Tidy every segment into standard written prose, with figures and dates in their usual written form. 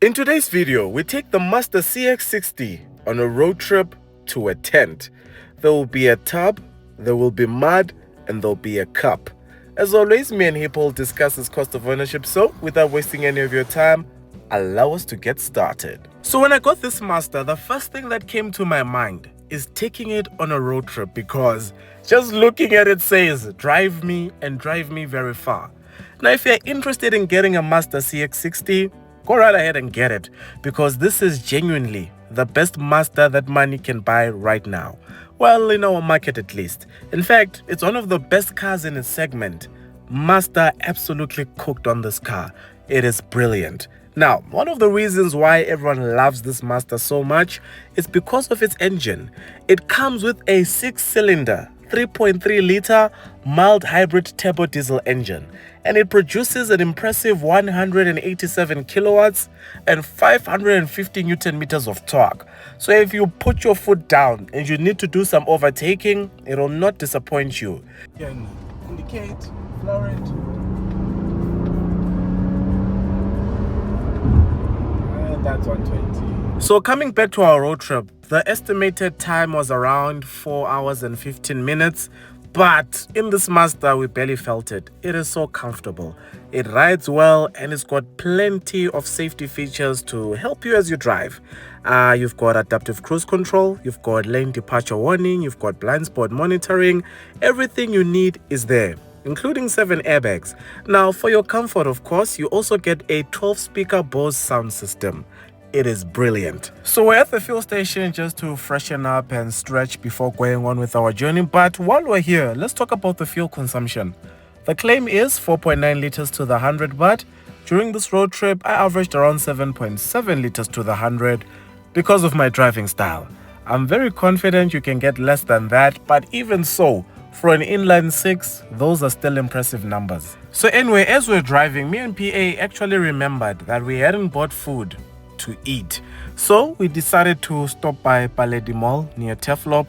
In today's video, we take the Mazda CX-60 on a road trip to a tent. There will be a tub, there will be mud, and there'll be a cup. As always, me and Hippo will discuss this cost of ownership, so without wasting any of your time, allow us to get started. So when I got this Mazda, the first thing that came to my mind is taking it on a road trip, because just looking at it says, drive me and drive me very far. Now, if you're interested in getting a Mazda CX-60, go right ahead and get it, because this is genuinely the best Mazda that money can buy right now. Well, in our market at least. In fact, it's one of the best cars in its segment. Mazda absolutely cooked on this car. It is brilliant. Now, one of the reasons why everyone loves this Mazda so much is because of its engine. It comes with a 6-cylinder 3.3-liter mild hybrid turbo diesel engine, and it produces an impressive 187 kilowatts and 550 newton meters of torque. So if you put your foot down and you need to do some overtaking, it will not disappoint you. You can indicate, floor it. And that's 120. So coming back to our road trip, the estimated time was around 4 hours and 15 minutes. But in this Mazda, we barely felt it. It is so comfortable. It rides well, and it's got plenty of safety features to help you as you drive. You've got adaptive cruise control, you've got lane departure warning, you've got blind spot monitoring. Everything you need is there, including 7 airbags. Now, for your comfort, of course, you also get a 12-speaker Bose sound system. It is brilliant. So we're at the fuel station just to freshen up and stretch before going on with our journey. But while we're here, let's talk about the fuel consumption. The claim is 4.9 liters to the 100, but during this road trip, I averaged around 7.7 liters to the 100 because of my driving style. I'm very confident you can get less than that, but even so, for an inline 6, those are still impressive numbers. So anyway, as we're driving, me and PA actually remembered that we hadn't bought food to eat. So we decided to stop by Paledi Mall near Teflop,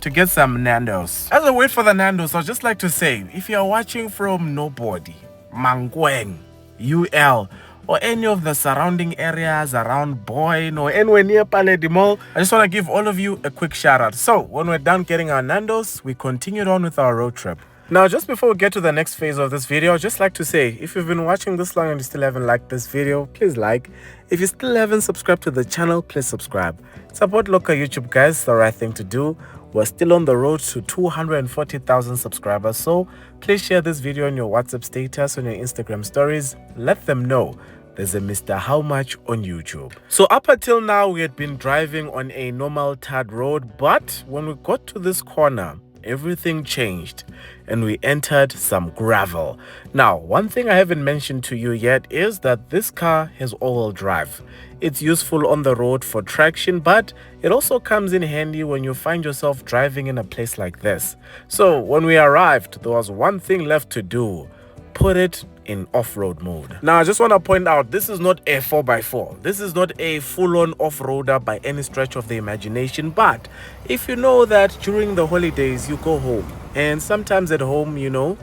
to get some Nando's. As I wait for the Nando's, I'd just like to say, if you're watching from Nobody, Mangweng, UL, or any of the surrounding areas around Boyne or anywhere near Paledi Mall, I just want to give all of you a quick shout out. So when we're done getting our Nando's, we continued on with our road trip. Now, just before we get to the next phase of this video, I'd just like to say, if you've been watching this long and you still haven't liked this video, please like. If you still haven't subscribed to the channel, please subscribe. Support local YouTube, guys. It's the right thing to do. We're still on the road to 240,000 subscribers, so please share this video on your WhatsApp status, on your Instagram stories. Let them know there's a Mr. How Much on YouTube. So up until now, we had been driving on a normal tarred road, but when we got to this corner, everything changed and we entered some gravel. Now, one thing I haven't mentioned to you yet is that this car has all-wheel drive. It's useful on the road for traction, but it also comes in handy when you find yourself driving in a place like this. So when we arrived, there was one thing left to do: put it in off-road mode. Now, I just want to point out, this is not a 4x4. This is not a full-on off-roader by any stretch of the imagination. But if you know that during the holidays you go home, and sometimes at home,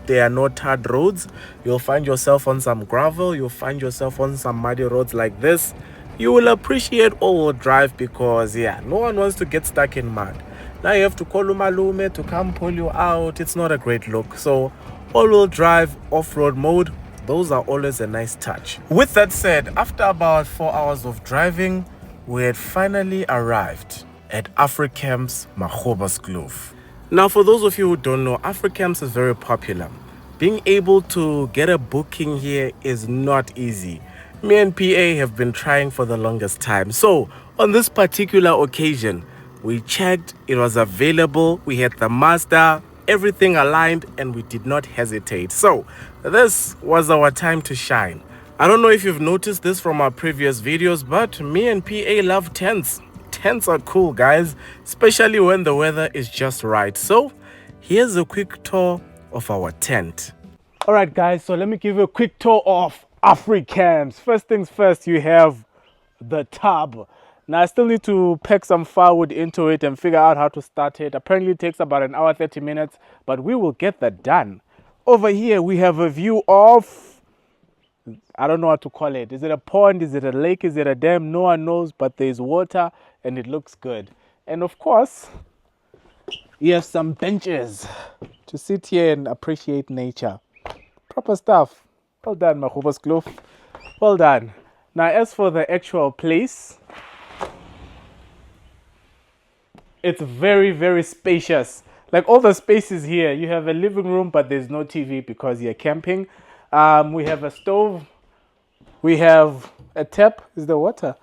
there are no tarred roads, you'll find yourself on some gravel, you'll find yourself on some muddy roads like this, you will appreciate all-wheel drive, because no one wants to get stuck in mud. Now you have to call Umalume to come pull you out. It's not a great look. So all-wheel drive, off-road mode, those are always a nice touch. With that said, after about 4 hours of driving, we had finally arrived at AfriCamps Magoebaskloof. Now, for those of you who don't know, AfriCamps is very popular. Being able to get a booking here is not easy. Me and PA have been trying for the longest time. So on this particular occasion, we checked, it was available, we had the Mazda, everything aligned, and we did not hesitate. So this was our time to shine. I don't know if you've noticed this from our previous videos, but me and PA love tents. Tents are cool, guys, especially when the weather is just right. So here's a quick tour of our tent. All right, guys, so let me give you a quick tour of AfriCamps. First things first, you have the tub. Now, I still need to pack some firewood into it and figure out how to start it. Apparently, it takes about an hour, 30 minutes, but we will get that done. Over here, we have a view of I don't know what to call it. Is it a pond? Is it a lake? Is it a dam? No one knows, but there's water and it looks good. And of course, you have some benches to sit here and appreciate nature. Proper stuff. Well done, Magoebaskloof. Well done. Now, as for the actual place, it's very, very spacious. Like all the spaces here, you have a living room, but there's no TV because you're camping. We have a stove. We have a tap. Is there water?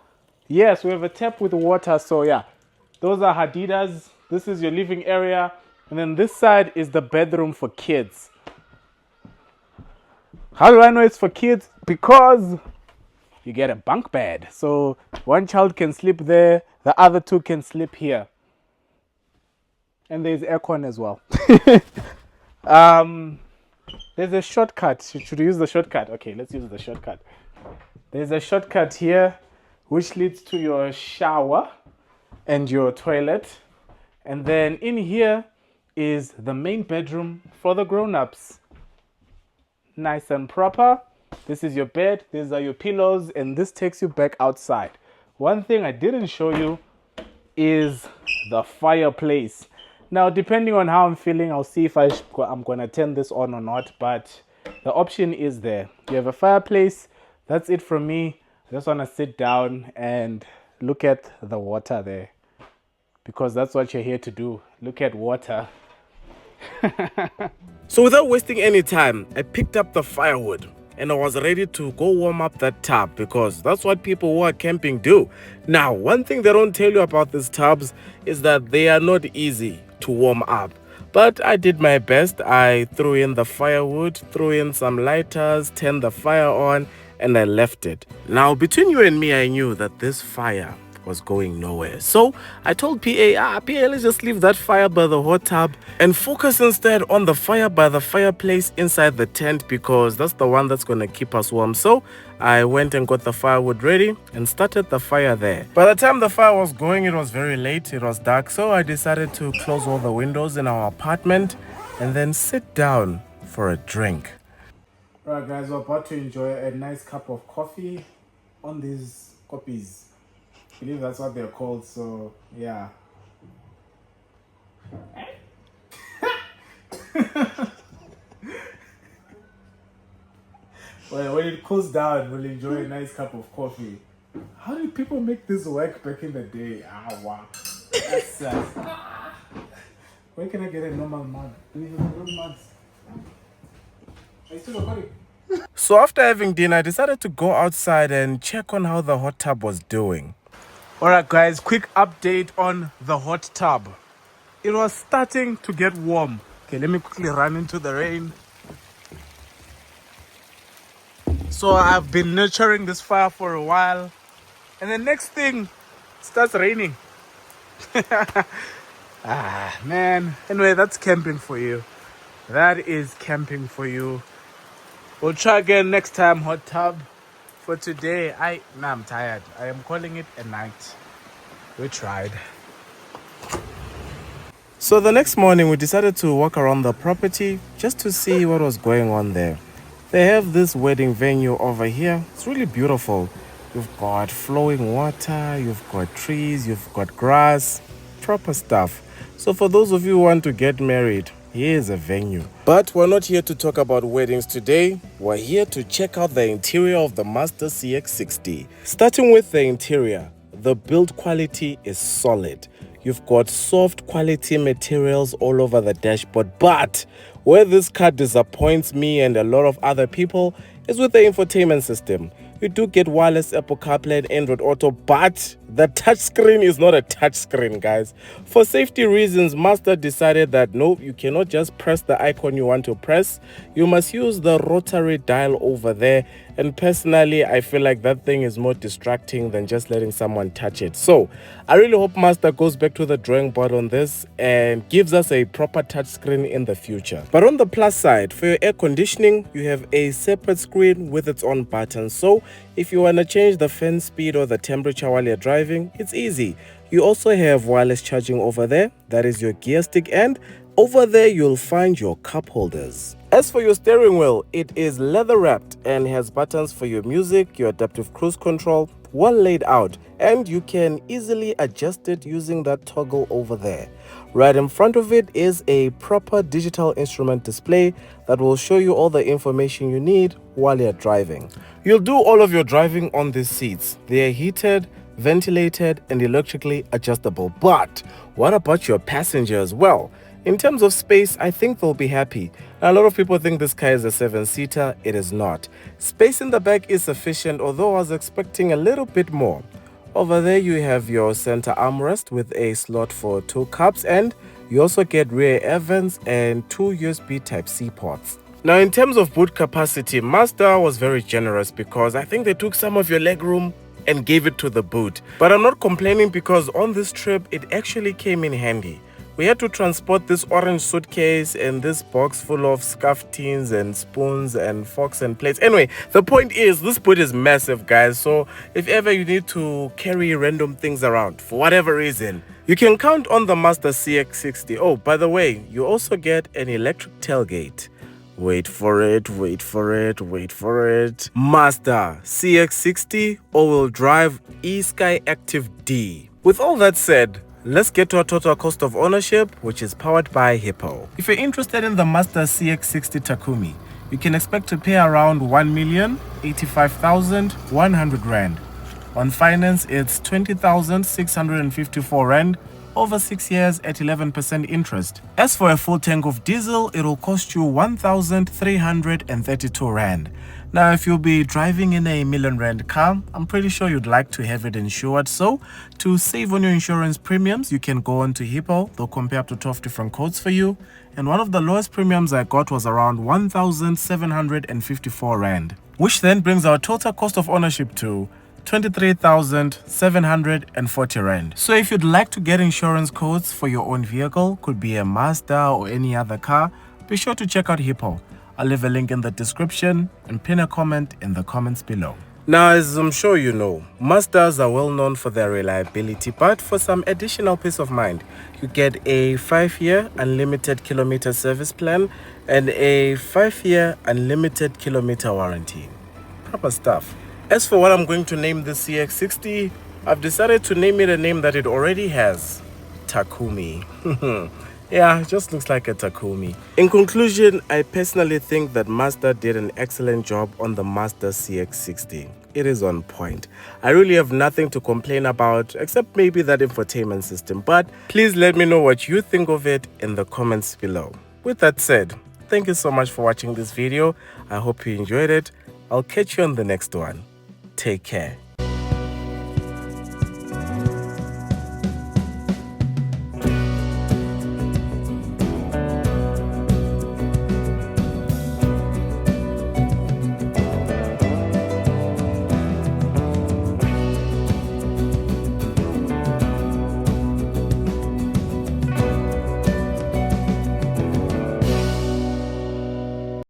Yes, we have a tap with water. So yeah, those are hadidas. This is your living area. And then this side is the bedroom for kids. How do I know it's for kids? Because you get a bunk bed. So one child can sleep there. The other two can sleep here. And there's aircon as well. There's a shortcut. Should we use the shortcut? Okay, let's use the shortcut. There's a shortcut here which leads to your shower and your toilet. And then in here is the main bedroom for the grown-ups. Nice and proper. This is your bed. These are your pillows. And this takes you back outside. One thing I didn't show you is the fireplace. Now, depending on how I'm feeling, I'll see if I'm going to turn this on or not. But the option is there. You have a fireplace. That's it from me. I just want to sit down and look at the water there. Because that's what you're here to do. Look at water. So without wasting any time, I picked up the firewood. And I was ready to go warm up that tub because that's what people who are camping do. Now, one thing they don't tell you about these tubs is that they are not easy to warm up. But I did my best. I threw in the firewood, threw in some lighters, turned the fire on, and I left it. Now, between you and me, I knew that this fire was going nowhere. So I told PA, let's just leave that fire by the hot tub and focus instead on the fire by the fireplace inside the tent because that's the one that's going to keep us warm. So I went and got the firewood ready and started the fire there. By the time the fire was going, it was very late. It was dark. So I decided to close all the windows in our apartment and then sit down for a drink. Alright guys, we're about to enjoy a nice cup of coffee on these copies. I believe that's what they're called, so yeah. Well, when it cools down, we'll enjoy a nice cup of coffee. How did people make this work back in the day? Wow. That's sad. Where can I get a normal mug? Do you have real mugs? Are you still recording? So after having dinner, I decided to go outside and check on how the hot tub was doing. Alright guys, quick update on the hot tub. It was starting to get warm. Okay, let me quickly run into the rain. So I've been nurturing this fire for a while. And the next thing, it starts raining. Man. Anyway, that's camping for you. That is camping for you. We'll try again next time, hot tub. For today, I'm tired. I am calling it a night. We tried. So the next morning, we decided to walk around the property just to see what was going on there. They have this wedding venue over here. It's really beautiful. You've got flowing water, you've got trees, you've got grass, proper stuff. So for those of you who want to get married, here's a venue. But we're not here to talk about weddings today. We're here to check out the interior of the Mazda CX-60. Starting with the interior, the build quality is solid. You've got soft quality materials all over the dashboard. But where this car disappoints me and a lot of other people is with the infotainment system. You do get wireless Apple CarPlay and Android Auto, but the touchscreen is not a touchscreen, guys. For safety reasons, Mazda decided that no, you cannot just press the icon you want to press. You must use the rotary dial over there. And personally, I feel like that thing is more distracting than just letting someone touch it. So I really hope Mazda goes back to the drawing board on this and gives us a proper touchscreen in the future. But on the plus side, for your air conditioning, you have a separate screen with its own buttons. So if you want to change the fan speed or the temperature while you're driving, it's easy. You also have wireless charging over there. That is your gear stick, and over there you'll find your cup holders. As for your steering wheel, it is leather wrapped and has buttons for your music, your adaptive cruise control, well laid out, and you can easily adjust it using that toggle over there. Right in front of it is a proper digital instrument display that will show you all the information you need while you're driving. You'll do all of your driving on these seats. They are heated, ventilated, and electrically adjustable. But what about your passengers? Well, in terms of space, I think they'll be happy. Now, a lot of people think this car is a 7-seater. It is not. Space in the back is sufficient, although I was expecting a little bit more. Over there, you have your center armrest with a slot for 2 cups, and you also get rear air vents and 2 USB Type-C ports. Now, in terms of boot capacity, Mazda was very generous because I think they took some of your legroom and gave it to the boot. But I'm not complaining because on this trip, it actually came in handy. We had to transport this orange suitcase and this box full of scuff tins and spoons and forks and plates. Anyway, the point is this boot is massive, guys. So if ever you need to carry random things around for whatever reason, you can count on the Mazda CX-60. Oh, by the way, you also get an electric tailgate. Wait for it, wait for it, wait for it. Mazda CX-60 all-wheel drive eSky Active D. With all that said, let's get to our total cost of ownership, which is powered by Hippo. If you're interested in the Mazda CX-60 Takumi, you can expect to pay around 1,085,100 Rand. On finance, it's 20,654 Rand over 6 years at 11% interest. As for a full tank of diesel, it'll cost you 1,332 Rand. Now, if you'll be driving in a million Rand car, I'm pretty sure you'd like to have it insured. So, to save on your insurance premiums, you can go on to Hippo. They'll compare up to 12 different quotes for you. And one of the lowest premiums I got was around 1,754 Rand, which then brings our total cost of ownership to 23,740 Rand. So if you'd like to get insurance quotes for your own vehicle, could be a Mazda or any other car, be sure to check out Hippo. I'll leave a link in the description and pin a comment in the comments below. Now, as I'm sure you know, Mazdas are well known for their reliability, but for some additional peace of mind, you get a 5-year unlimited kilometer service plan and a 5-year unlimited kilometer warranty. Proper stuff. As for what I'm going to name the CX-60, I've decided to name it a name that it already has. Takumi. Yeah, it just looks like a Takumi. In conclusion, I personally think that Mazda did an excellent job on the Mazda CX-60. It is on point. I really have nothing to complain about except maybe that infotainment system, but please let me know what you think of it in the comments below. With that said, thank you so much for watching this video. I hope you enjoyed it. I'll catch you on the next one. Take care.